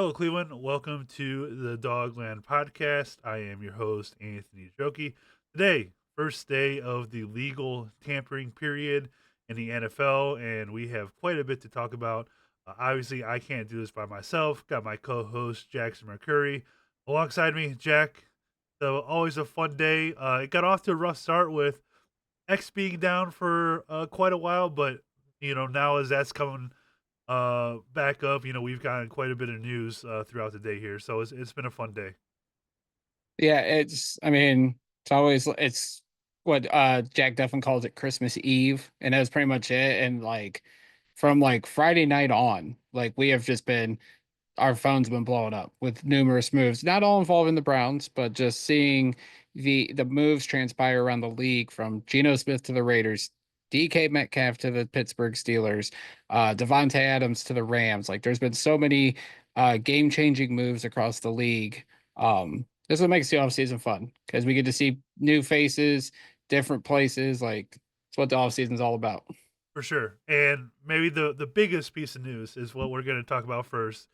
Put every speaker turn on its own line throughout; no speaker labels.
Hello, Cleveland. Welcome to the Dawgland podcast. I am your host, Anthony Joki. Today, first day of the legal tampering period in the NFL, and we have quite a bit to talk about. Obviously, I can't do this by myself. Got my co host, Jackson Mercuri, alongside me, Jack. So, always a fun day. It got off to a rough start with X being down for quite a while, but now as that's coming back up, we've gotten quite a bit of news throughout the day here, so it's been a fun day.
Yeah, it's always it's what Jack Duffin calls it Christmas Eve, and that's pretty much it. And like from like Friday night on, like we have just been our phone's been blowing up with numerous moves, not all involving the Browns, but just seeing the moves transpire around the league from Geno Smith to the Raiders, DK Metcalf to the Pittsburgh Steelers, Devontae Adams to the Rams. Like there's been so many game-changing moves across the league. This is what makes the offseason fun because we get to see new faces, different places. Like it's what the offseason's all about.
For sure. And maybe the biggest piece of news is what we're going to talk about first,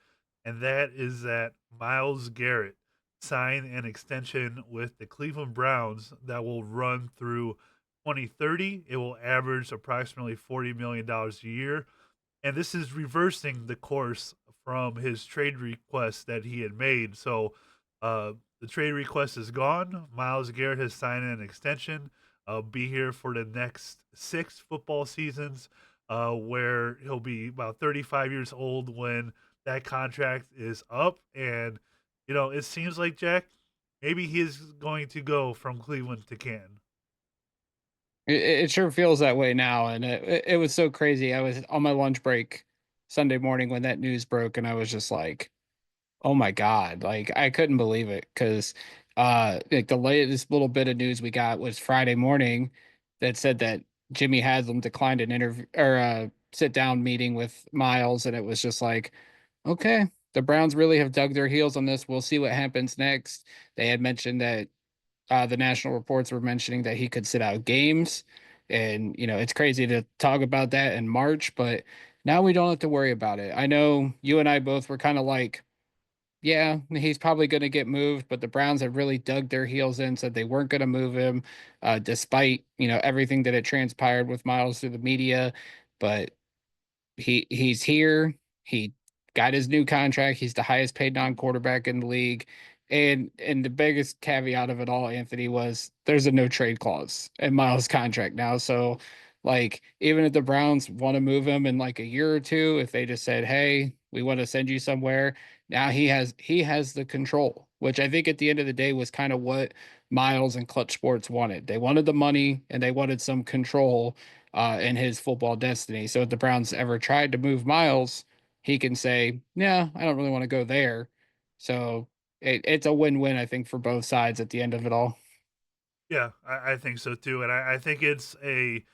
and that is that Myles Garrett signed an extension with the Cleveland Browns that will run through 2030. It will average approximately $40 million a year, and this is reversing the course from his trade request that he had made. So, the trade request is gone. Myles Garrett has signed an extension. Be here for the next 6 football seasons, where he'll be about 35 years old when that contract is up. And it seems like Jack, maybe he is going to go from Cleveland to Canton.
It sure feels that way now, and it was so crazy. I was on my lunch break Sunday morning when that news broke, and I was just like, "Oh my God!" Like I couldn't believe it because, like the latest little bit of news we got was Friday morning that said that Jimmy Haslam declined an interview or a sit down meeting with Miles, and it was just like, okay, the Browns really have dug their heels on this. We'll see what happens next. They had mentioned that the national reports were mentioning that he could sit out games. And, it's crazy to talk about that in March, but now we don't have to worry about it. I know you and I both were kind of like, yeah, he's probably going to get moved, but the Browns have really dug their heels in, said they weren't going to move him, despite, everything that had transpired with Miles through the media. But he's here. He got his new contract. He's the highest paid non-quarterback in the league. And the biggest caveat of it all, Anthony, was there's a no trade clause in Miles' contract now. So like even if the Browns want to move him in like a year or two, if they just said, "Hey, we want to send you somewhere," now he has the control, which I think at the end of the day was kind of what Miles and Clutch Sports wanted. They wanted the money and they wanted some control in his football destiny. So if the Browns ever tried to move Miles, he can say, "Yeah, I don't really want to go there." So it's a win-win, I think, for both sides at the end of it all.
Yeah, I think so too, and I think it's a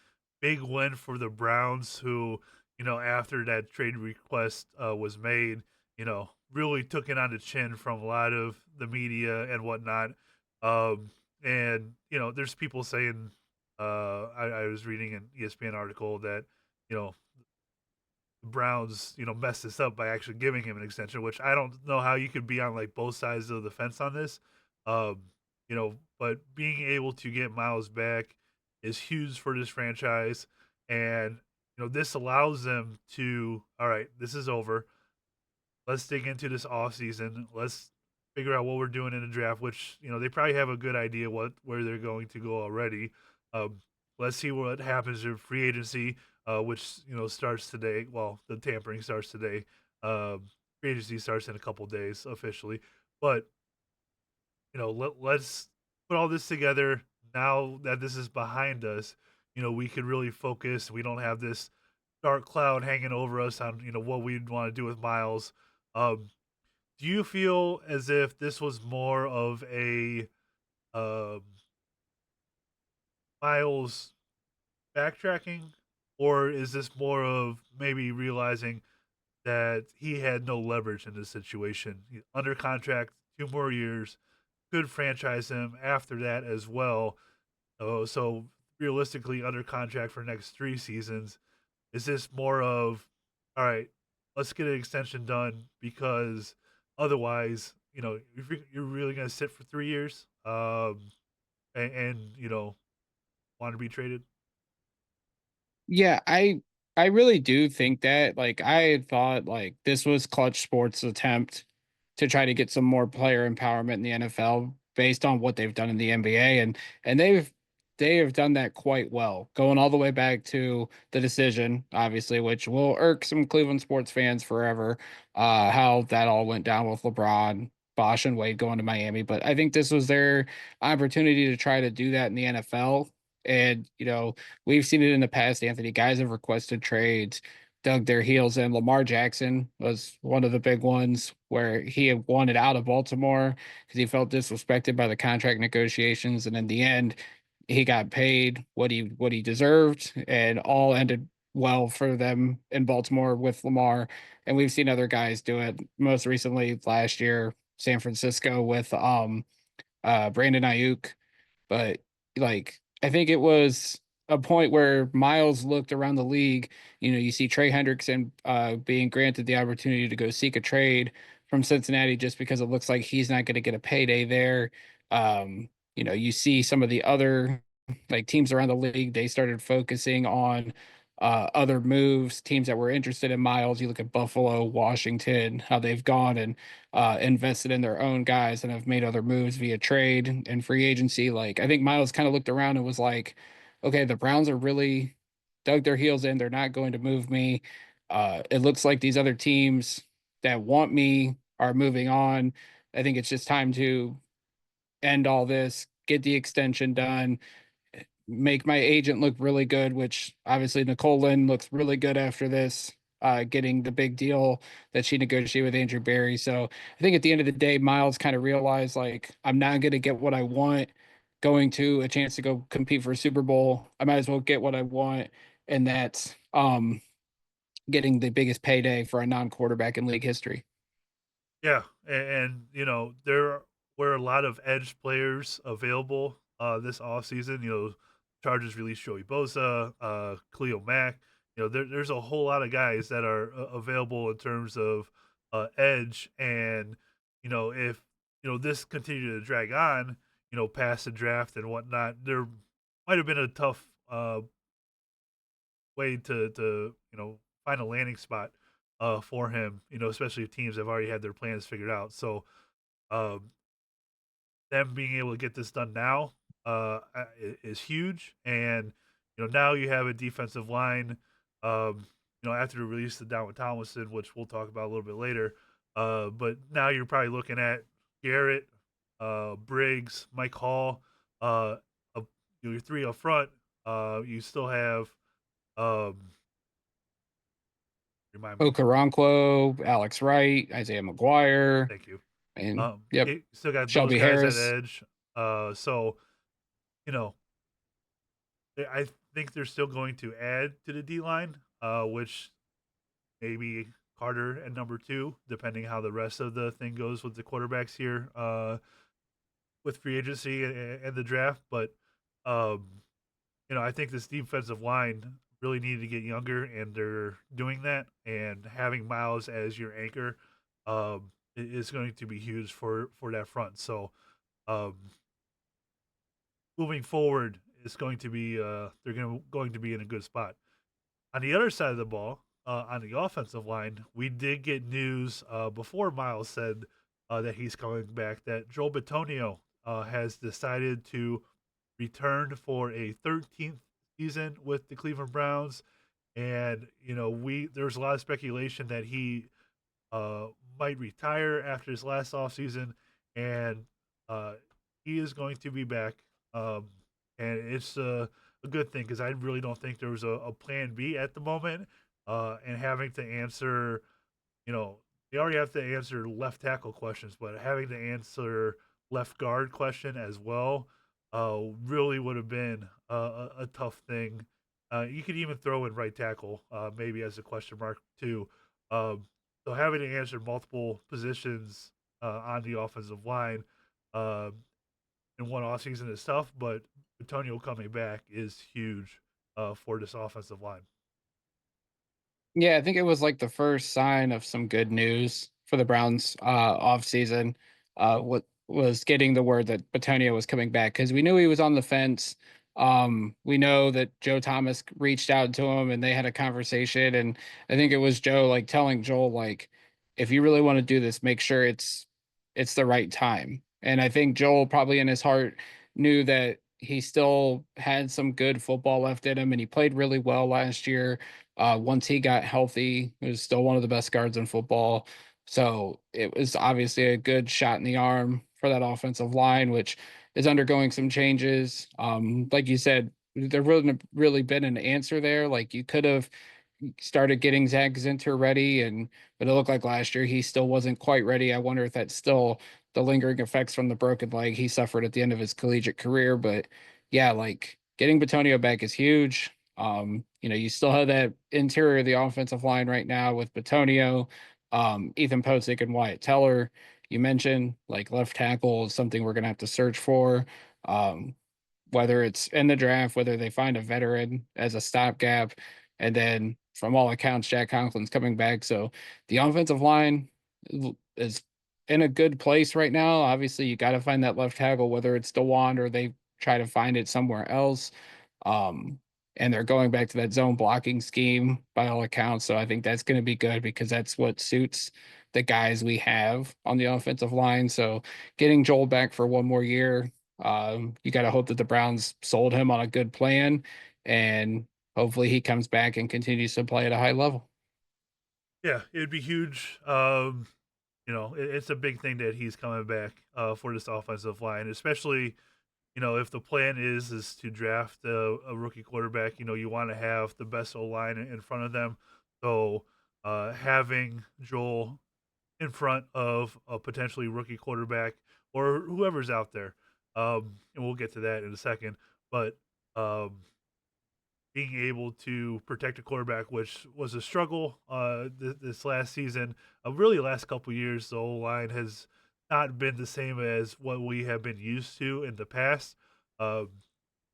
big win for the Browns, who after that trade request was made, really took it on the chin from a lot of the media and whatnot. Um, and there's people saying, I was reading an ESPN article that you know the Browns messed this up by actually giving him an extension, which I don't know how you could be on like both sides of the fence on this. Um, but being able to get Miles back is huge for this franchise, and this allows them to, all right, this is over. Let's dig into this off season. Let's figure out what we're doing in the draft, which they probably have a good idea where they're going to go already. Um, let's see what happens in free agency, which starts today. Well, the tampering starts today. Free agency starts in a couple days officially, but let's put all this together now that this is behind us. We could really focus. We don't have this dark cloud hanging over us on what we'd want to do with Miles. Um, do you feel as if this was more of a um, Miles backtracking, or is this more of maybe realizing that he had no leverage in this situation? Under contract, 2 more years, could franchise him after that as well. So realistically, under contract for next 3 seasons. Is this more of, all right, let's get an extension done because Otherwise, if you're really gonna sit for 3 years, and want to be traded.
Yeah, I really do think that, like, I had thought, like, this was Clutch Sports' attempt to try to get some more player empowerment in the NFL based on what they've done in the NBA, and they have done that quite well, going all the way back to the decision, obviously, which will irk some Cleveland sports fans forever, how that all went down with LeBron, Bosh, and Wade going to Miami. But I think this was their opportunity to try to do that in the NFL. And, we've seen it in the past, Anthony. Guys have requested trades, dug their heels in. Lamar Jackson was one of the big ones where he had wanted out of Baltimore because he felt disrespected by the contract negotiations. And in the end, he got paid what he deserved, and all ended well for them in Baltimore with Lamar. And we've seen other guys do it. Most recently last year, San Francisco with Brandon Ayuk. But, like, I think it was a point where Miles looked around the league. You see Trey Hendrickson being granted the opportunity to go seek a trade from Cincinnati just because it looks like he's not going to get a payday there. You see some of the other, like, teams around the league, they started focusing on other moves, teams that were interested in Miles. You look at Buffalo, Washington, how they've gone and invested in their own guys and have made other moves via trade and free agency. Like, I think Miles kind of looked around and was like, okay, the Browns are really dug their heels in. They're not going to move me. It looks like these other teams that want me are moving on. I think it's just time to end all this, get the extension done, make my agent look really good, which obviously Nicole Lynn looks really good after this, getting the big deal that she negotiated with Andrew Barry. So I think at the end of the day, Miles kind of realized, like, I'm not going to get what I want going to a chance to go compete for a Super Bowl. I might as well get what I want. And that's getting the biggest payday for a non quarterback in league history.
Yeah, and there were a lot of edge players available this offseason. Chargers released Joey Bosa, Khalil Mack. There's a whole lot of guys that are available in terms of edge, and if this continued to drag on, past the draft and whatnot, there might have been a tough way to find a landing spot for him. Especially if teams have already had their plans figured out. So um, them being able to get this done now is huge. And now you have a defensive line. After the release of Down with Tomlinson, which we'll talk about a little bit later. But now you're probably looking at Garrett, Briggs, Mike Hall, uh, your three up front. You still have um, remind me.
Okoronkwo, Alex Wright, Isaiah McGuire,
Thank you.
and yep,
You still got those
Shelby
guys at
Harris.
edge. So you know, I think they're still going to add to the D line, which maybe Carter at number two, depending how the rest of the thing goes with the quarterbacks here, with free agency and the draft. But um, I think this defensive line really needed to get younger, and they're doing that. And having Miles as your anchor is going to be huge for that front. So um, moving forward, it's going to be they're going to be in a good spot. On the other side of the ball, on the offensive line, we did get news before Miles said that he's coming back that Joel Bitonio has decided to return for a 13th season with the Cleveland Browns, and we there's a lot of speculation that he uh, might retire after his last offseason, and uh, he is going to be back. Um, and it's a good thing because I really don't think there was a plan B at the moment. And having to answer, you know, they already have to answer left tackle questions, but having to answer left guard question as well really would have been a tough thing. You could even throw in right tackle, maybe as a question mark too. Um, so having to answer multiple positions on the offensive line uh, in one offseason is tough, but Antonio coming back is huge for this offensive line.
Yeah, I think it was like the first sign of some good news for the Browns off season. What was getting the word that Bitonio was coming back because we knew he was on the fence. We know that Joe Thomas reached out to him and they had a conversation, and I think it was Joe like telling Joel like, if you really want to do this, make sure it's the right time. And I think Joel probably in his heart knew that he still had some good football left in him, and he played really well last year. Once he got healthy, he was still one of the best guards in football. So it was obviously a good shot in the arm for that offensive line, which is undergoing some changes. Like you said, there wouldn't have really been an answer there. Like you could have started getting Zach Zinter ready, and but it looked like last year he still wasn't quite ready. I wonder if that's still the lingering effects from the broken leg he suffered at the end of his collegiate career. But yeah, like getting Batonio back is huge. You still have that interior of the offensive line right now with Batonio, Ethan Posick, and Wyatt Teller. You mentioned like left tackle is something we're gonna have to search for. Um, whether it's in the draft, whether they find a veteran as a stopgap, and then from all accounts, Jack Conklin's coming back. So the offensive line is in a good place right now. Obviously, you got to find that left tackle, whether it's Dawgland or they try to find it somewhere else. Um, and they're going back to that zone blocking scheme by all accounts. So I think that's going to be good because that's what suits the guys we have on the offensive line. So getting Joel back for one more year, you got to hope that the Browns sold him on a good plan, and hopefully he comes back and continues to play at a high level.
Yeah, it'd be huge. It's a big thing that he's coming back for this offensive line, especially if the plan is to draft a rookie quarterback. You want to have the best O line in front of them. So having Joel in front of a potentially rookie quarterback or whoever's out there, and we'll get to that in a second. But um, being able to protect a quarterback, which was a struggle this last season, really last couple years, the O line has not been the same as what we have been used to in the past. Um,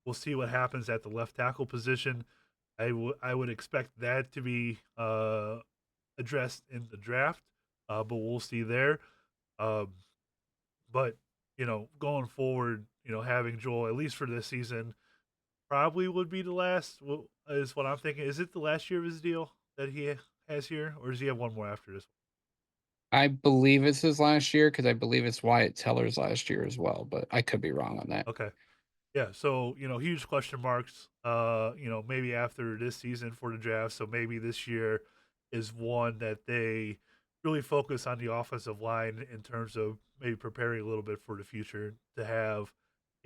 we'll see what happens at the left tackle position. I would expect that to be addressed in the draft, but we'll see there. Um, but going forward, having Joel at least for this season probably would be the last. Is what I'm thinking. Is it the last year of his deal that he has here, or does he have one more after this?
I believe it's his last year because I believe it's Wyatt Teller's last year as well, but I could be wrong on that.
Okay, yeah. So huge question marks. Maybe after this season for the draft. So maybe this year is one that they really focus on the offensive line in terms of maybe preparing a little bit for the future to have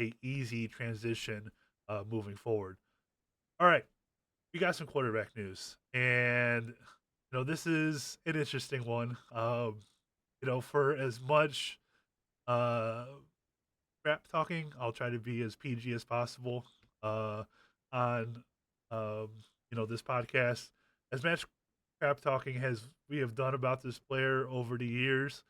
a easy transition moving forward. All right, we got some quarterback news, and this is an interesting one. For as much uh, crap talking, I'll try to be as PG as possible on this podcast. As much crap talking as we have done about this player over the years,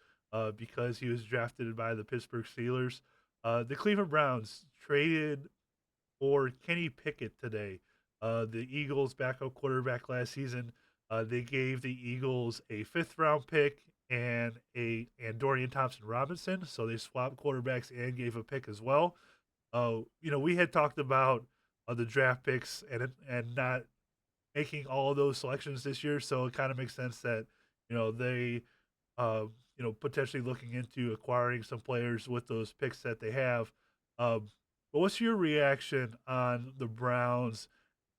because he was drafted by the Pittsburgh Steelers. The Cleveland Browns traded for Kenny Pickett today. The Eagles' backup quarterback last season. They gave the Eagles a fifth round pick and Dorian Thompson Robinson. So they swapped quarterbacks and gave a pick as well. We had talked about the draft picks and not making all of those selections this year. So it kind of makes sense that they potentially looking into acquiring some players with those picks that they have. Um, but what's your reaction on the Browns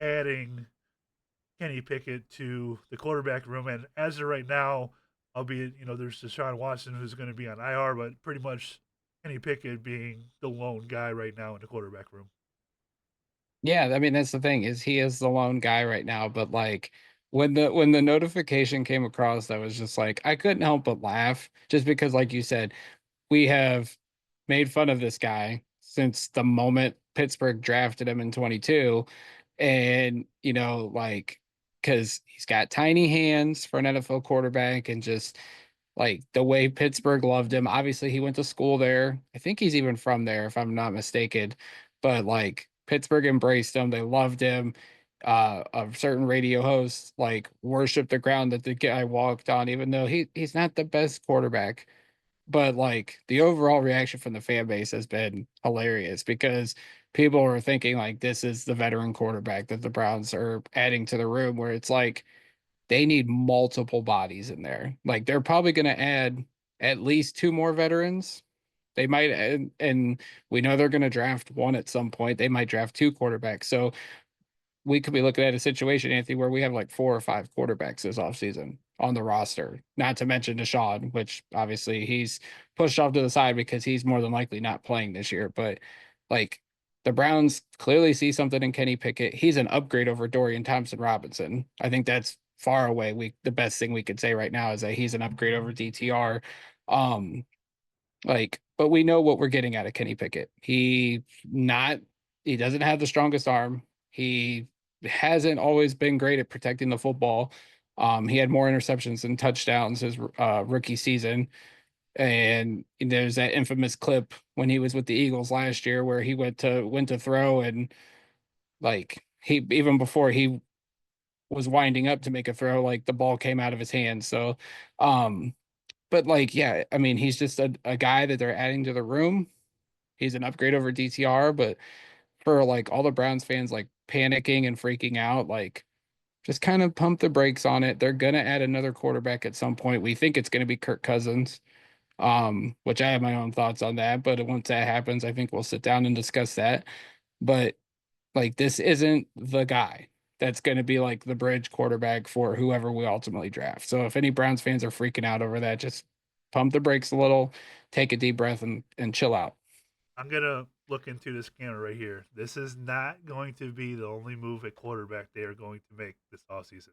adding Kenny Pickett to the quarterback room? And as of right now, albeit there's Deshaun Watson who's going to be on IR, but pretty much Kenny Pickett being the lone guy right now in the quarterback room.
Yeah, I mean that's the thing is he is the lone guy right now, but like when the notification came across, I was just like I couldn't help but laugh just because like you said, we have made fun of this guy since the moment Pittsburgh drafted him in 22. And, like, because he's got tiny hands for an NFL quarterback and just like the way Pittsburgh loved him. Obviously, he went to school there. I think he's even from there, if I'm not mistaken. But like Pittsburgh embraced him, they loved him. A certain radio host like worship the ground that the guy walked on, even though he's not the best quarterback. But like the overall reaction from the fan base has been hilarious because people are thinking like this is the veteran quarterback that the Browns are adding to the room, where it's like they need multiple bodies in there. Like they're probably going to add at least two more veterans. They might, and we know they're going to draft one at some point. They might draft two quarterbacks. So we could be looking at a situation, Anthony, where we have like four or five quarterbacks this offseason on the roster. Not to mention Deshaun, which obviously he's pushed off to the side because he's more than likely not playing this year. But like the Browns clearly see something in Kenny Pickett. He's an upgrade over Dorian Thompson Robinson. I think that's far away. The best thing we could say right now is that he's an upgrade over DTR. Um, but we know what we're getting out of Kenny Pickett. Not he doesn't have the strongest arm. He hasn't always been great at protecting the football. He had more interceptions than touchdowns his rookie season. And there's that infamous clip when he was with the Eagles last year where he went to throw, and like he even before he was winding up to make a throw, like the ball came out of his hand. So um but like yeah, I mean he's just a guy that they're adding to the room. He's an upgrade over DTR, but for like all the Browns fans like panicking and freaking out, like just kind of pump the brakes on it. They're gonna add another quarterback at some point. We think it's gonna be Kirk Cousins, which I have my own thoughts on that. But once that happens, I think we'll sit down and discuss that. But like this isn't the guy that's going to be like the bridge quarterback for whoever we ultimately draft. So if any Browns fans are freaking out over that, just pump the brakes a little, take a deep breath, and chill out.
I'm gonna look into this camera right here. This is not going to be the only move at quarterback they are going to make this offseason.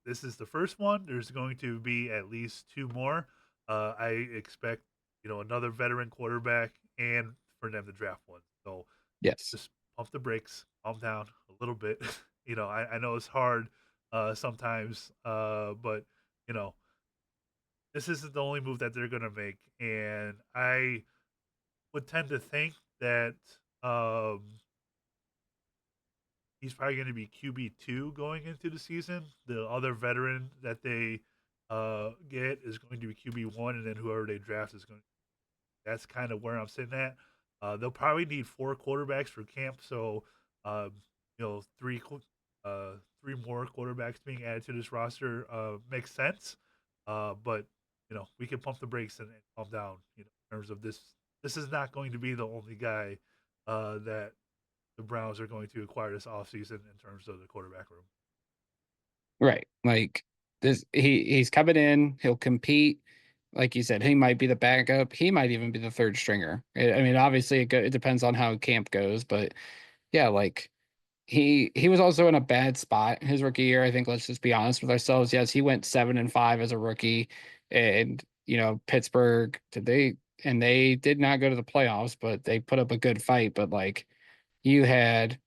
This is the first one. There's going to be at least two more. I expect another veteran quarterback and for them to draft one. So
Yes.
just pump the brakes, calm down a little bit. I know it's hard sometimes, but you know this isn't the only move that they're gonna make, and I would tend to think that he's probably going to be QB2 going into the season. The other veteran that they get is going to be QB1, and then whoever they draft is going. That's kind of where I'm sitting at. They'll probably need four quarterbacks for camp, so um, three more quarterbacks being added to this roster makes sense. But we can pump the brakes and calm down. In terms of this, this is not going to be the only guy that the Browns are going to acquire this offseason in terms of the quarterback room.
Right. Like this he's coming in, he'll compete. Like you said, he might be the backup. He might even be the third stringer. I mean, obviously it depends on how camp goes, but yeah, like he was also in a bad spot his rookie year. I think let's just be honest with ourselves. Yes, he went 7-5 as a rookie, and Pittsburgh they did not go to the playoffs, but they put up a good fight. But like you had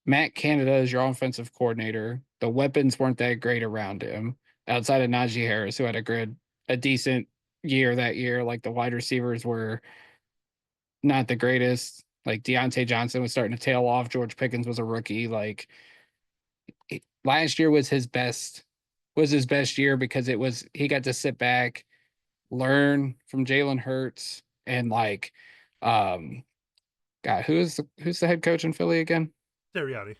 Matt Canada as your offensive coordinator. The weapons weren't that great around him outside of Najee Harris, who had a decent year that year. Like the wide receivers were not the greatest. Like Deontay Johnson was starting to tail off. George Pickens was a rookie. Like last year was his best year because he got to sit back, learn from Jalen Hurts, and like um God, who's the head coach in Philly again?
Sirianni.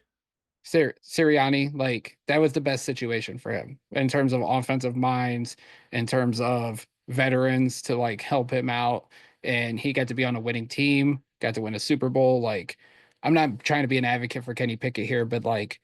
Sirianni, like that was the best situation for him in terms of offensive minds, in terms of veterans to like help him out. And he got to be on a winning team, got to win a Super Bowl. Like, I'm not trying to be an advocate for Kenny Pickett here, but like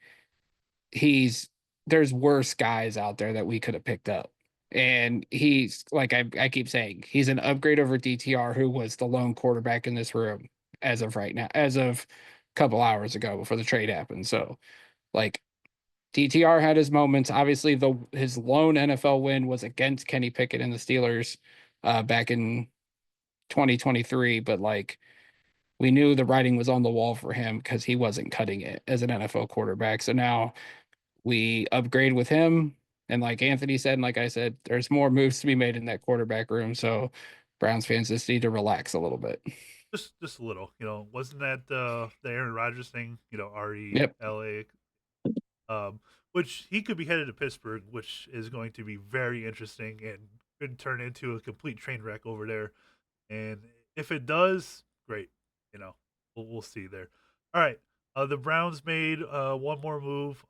he's there's worse guys out there that we could have picked up. And he's like I keep saying, he's an upgrade over DTR, who was the lone quarterback in this room as of right now, as of a couple hours ago before the trade happened. So like DTR had his moments. Obviously, his lone NFL win was against Kenny Pickett and the Steelers back in 2023. But like we knew the writing was on the wall for him because he wasn't cutting it as an NFL quarterback. So now we upgrade with him. And like Anthony said, and like I said, there's more moves to be made in that quarterback room. So Browns fans just need to relax a little bit.
Just a little. Wasn't that the Aaron Rodgers thing?
Yep.
RELA, um, which he could be headed to Pittsburgh, which is going to be very interesting and could turn into a complete train wreck over there. And if it does, great. We'll see there. All right. The Browns made one more move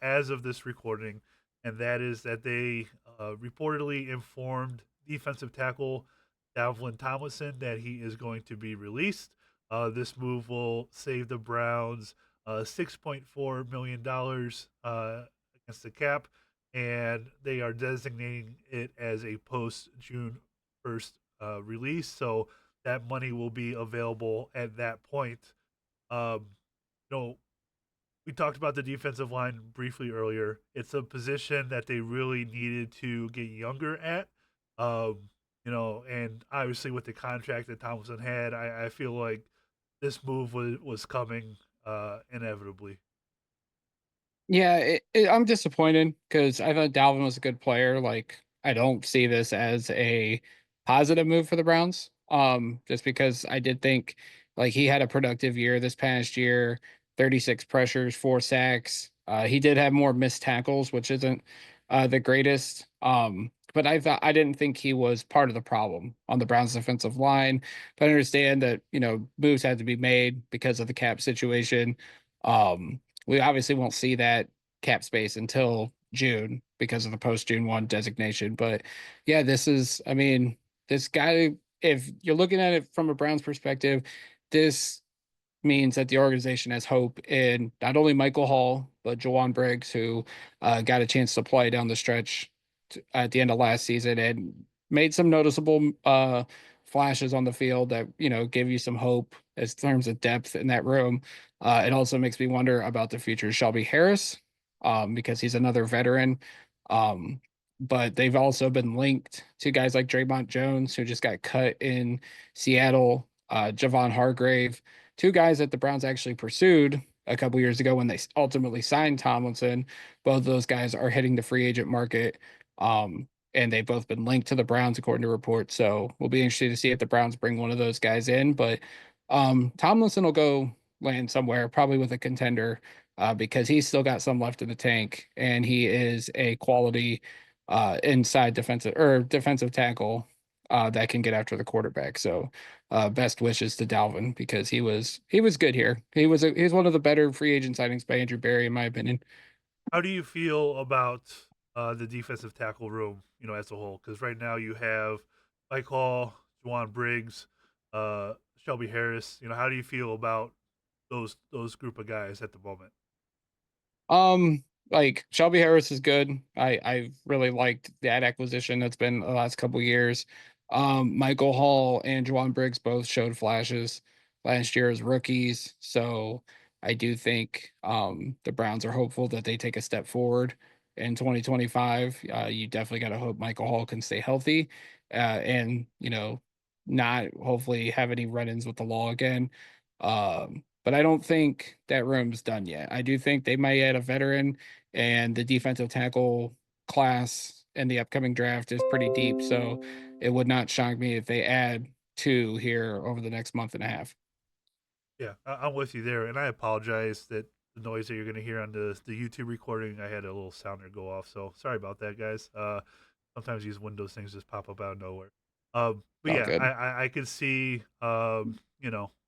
as of this recording, and that is that they reportedly informed defensive tackle Dawgland Tomlinson that he is going to be released. This move will save the Browns $6.4 million against the cap, and they are designating it as a post June 1st release. So that money will be available at that point. Um, you know, we talked about the defensive line briefly earlier. It's a position that they really needed to get younger at. And obviously with the contract that Thompson had, I feel like this move was coming inevitably.
Yeah, I'm disappointed because I thought Dalvin was a good player. Like, I don't see this as a positive move for the Browns. Just because I did think like he had a productive year this past year, 36 pressures, 4 sacks. He did have more missed tackles, which isn't the greatest. But I didn't think he was part of the problem on the Browns defensive line. But I understand that, moves had to be made because of the cap situation. We obviously won't see that cap space until June because of the post June 1 designation. But yeah, I mean, this guy, if you're looking at it from a Browns perspective, this means that the organization has hope in not only Michael Hall, but Jawan Briggs, who got a chance to play down the stretch at the end of last season and made some noticeable flashes on the field that give you some hope as terms of depth in that room. It also makes me wonder about the future of Shelby Harris, because he's another veteran. Um, but they've also been linked to guys like Draymond Jones, who just got cut in Seattle, Javon Hargrave, two guys that the Browns actually pursued a couple years ago when they ultimately signed Tomlinson. Both of those guys are hitting the free agent market. And they've both been linked to the Browns according to reports. So we'll be interested to see if the Browns bring one of those guys in. But Tomlinson will go land somewhere, probably with a contender, because he's still got some left in the tank, and he is a quality inside defensive tackle that can get after the quarterback. So best wishes to Dalvin because he was good here. He's one of the better free agent signings by Andrew Berry, in my opinion.
How do you feel about the defensive tackle room, as a whole? Because right now you have Mike Hall, Juwan Briggs, Shelby Harris. How do you feel about those group of guys at the moment?
Like Shelby Harris is good. I really liked that acquisition that's been the last couple years. Michael Hall and Juwan Briggs both showed flashes last year as rookies. So I do think the Browns are hopeful that they take a step forward in 2025. You definitely got to hope Michael Hall can stay healthy, and not hopefully have any run-ins with the law again. But I don't think that room's done yet. I do think they might add a veteran, and the defensive tackle class in the upcoming draft is pretty deep. So it would not shock me if they add two here over the next month and a half.
Yeah, I'm with you there, and I apologize that the noise that you're going to hear on the YouTube recording. I had a little sounder go off, so sorry about that, guys. Sometimes these Windows things just pop up out of nowhere. But
All
yeah, I,
good.
I I could see a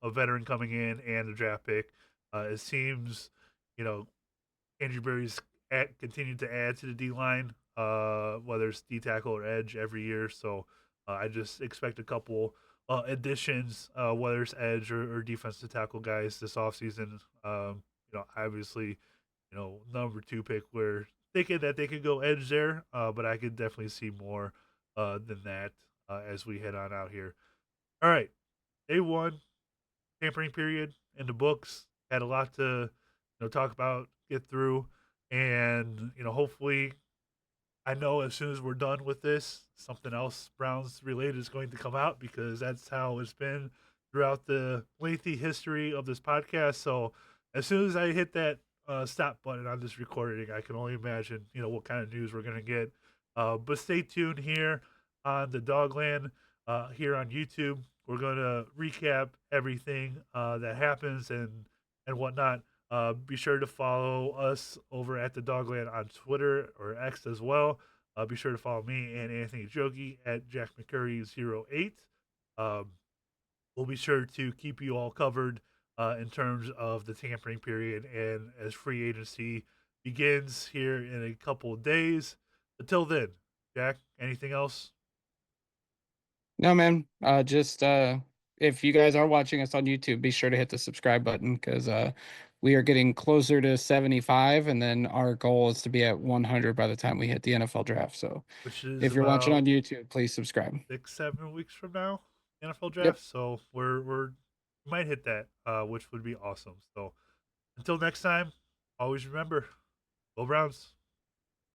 veteran coming in and a draft pick. It seems you know Andrew Berry's continued to add to the D line, whether it's D tackle or edge every year. So I just expect a couple additions, whether it's edge or defensive tackle guys this offseason. Obviously, number two pick, we're thinking that they could go edge there, but I could definitely see more than that as we head on out here. All right, day one, tampering period in the books. Had a lot to talk about, get through, and hopefully, I know as soon as we're done with this, something else Browns related is going to come out because that's how it's been throughout the lengthy history of this podcast. So as soon as I hit that stop button on this recording, I can only imagine what kind of news we're gonna get. But stay tuned here on the Dogland. here on YouTube. We're going to recap everything that happens and whatnot. Be sure to follow us over at the Dogland on Twitter or X as well. Be sure to follow me and Anthony Jogi at Jack McCurry08. Um, we'll be sure to keep you all covered in terms of the tampering period and as free agency begins here in a couple of days. Until then, Jack, anything else?
No, man. Just if you guys are watching us on YouTube, be sure to hit the subscribe button because we are getting closer to 75, and then our goal is to be at 100 by the time we hit the NFL draft. So
Which is
if you're watching
about
on YouTube, please subscribe.
6, 7 weeks from now, NFL
Yep.
draft. So we might hit that, which would be awesome. So until next time, always remember, go Browns.